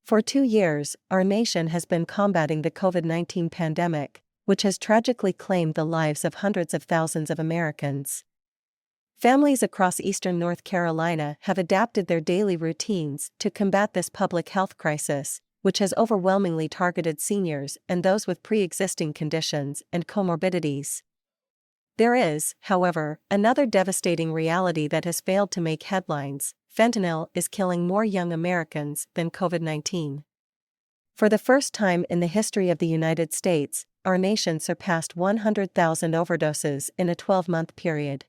For 2 years, our nation has been combating the COVID-19 pandemic, which has tragically claimed the lives of hundreds of thousands of Americans. Families across eastern North Carolina have adapted their daily routines to combat this public health crisis, which has overwhelmingly targeted seniors and those with pre-existing conditions and comorbidities. There is, however, another devastating reality that has failed to make headlines. Fentanyl is killing more young Americans than COVID-19. For the first time in the history of the United States, our nation surpassed 100,000 overdoses in a 12-month period.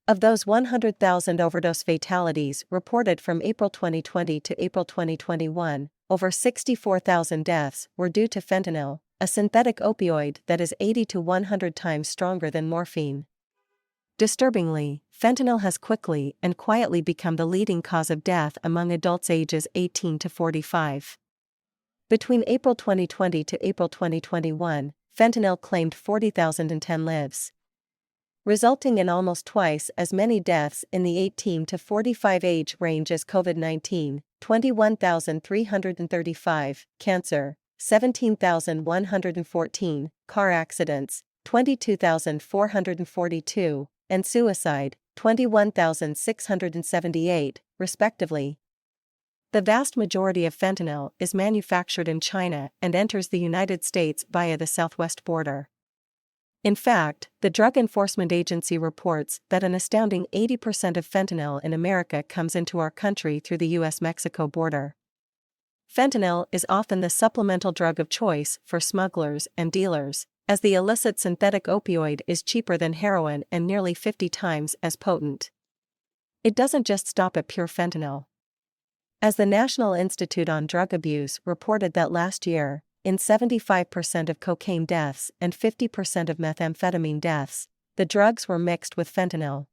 Of those 100,000 overdose fatalities reported from April 2020 to April 2021, over 64,000 deaths were due to fentanyl, a synthetic opioid that is 80 to 100 times stronger than morphine. Disturbingly, fentanyl has quickly and quietly become the leading cause of death among adults ages 18 to 45. Between April 2020 to April 2021, fentanyl claimed 40,010 lives, resulting in almost twice as many deaths in the 18 to 45 age range as COVID-19, 21,335, cancer, 17,114, car accidents, 22,442, and suicide, 21,678, respectively. The vast majority of fentanyl is manufactured in China and enters the United States via the southwest border. In fact, the Drug Enforcement Agency reports that an astounding 80% of fentanyl in America comes into our country through the U.S.-Mexico border. Fentanyl is often the supplemental drug of choice for smugglers and dealers, as the illicit synthetic opioid is cheaper than heroin and nearly 50 times as potent. It doesn't just stop at pure fentanyl. As the National Institute on Drug Abuse reported that last year, in 75% of cocaine deaths and 50% of methamphetamine deaths, the drugs were mixed with fentanyl.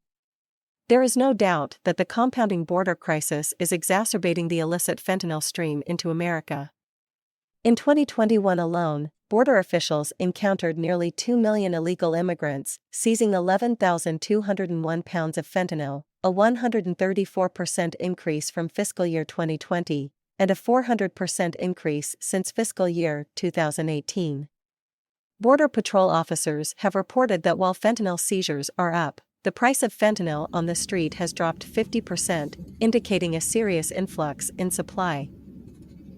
There is no doubt that the compounding border crisis is exacerbating the illicit fentanyl stream into America. In 2021 alone, border officials encountered nearly 2 million illegal immigrants, seizing 11,201 pounds of fentanyl, a 134% increase from fiscal year 2020, and a 400% increase since fiscal year 2018. Border Patrol officers have reported that while fentanyl seizures are up, the price of fentanyl on the street has dropped 50%, indicating a serious influx in supply.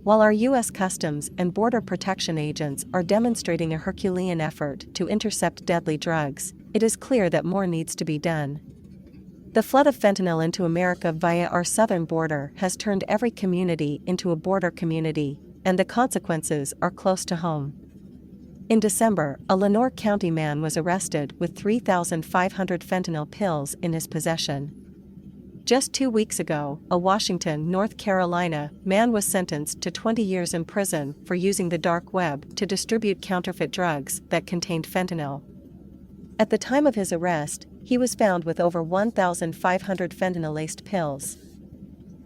While our U.S. Customs and Border Protection agents are demonstrating a Herculean effort to intercept deadly drugs, it is clear that more needs to be done. The flood of fentanyl into America via our southern border has turned every community into a border community, and the consequences are close to home. In December, a Lenoir County man was arrested with 3,500 fentanyl pills in his possession. Just 2 weeks ago, a Washington, North Carolina, man was sentenced to 20 years in prison for using the dark web to distribute counterfeit drugs that contained fentanyl. At the time of his arrest, he was found with over 1,500 fentanyl-laced pills.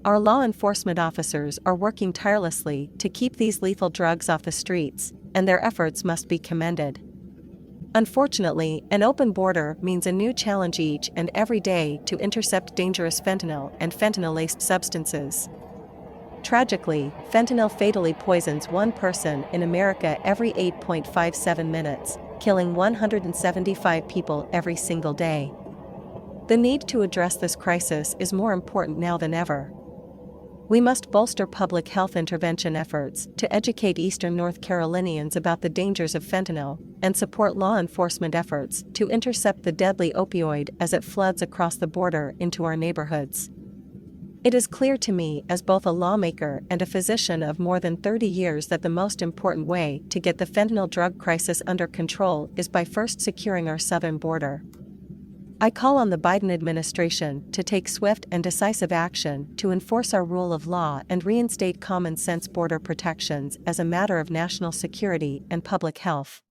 Our law enforcement officers are working tirelessly to keep these lethal drugs off the streets, and their efforts must be commended. Unfortunately, an open border means a new challenge each and every day to intercept dangerous fentanyl and fentanyl-laced substances. Tragically, fentanyl fatally poisons one person in America every 8.57 minutes, killing 175 people every single day. The need to address this crisis is more important now than ever. We must bolster public health intervention efforts to educate Eastern North Carolinians about the dangers of fentanyl, and support law enforcement efforts to intercept the deadly opioid as it floods across the border into our neighborhoods. It is clear to me as both a lawmaker and a physician of more than 30 years that the most important way to get the fentanyl drug crisis under control is by first securing our southern border. I call on the Biden administration to take swift and decisive action to enforce our rule of law and reinstate common-sense border protections as a matter of national security and public health.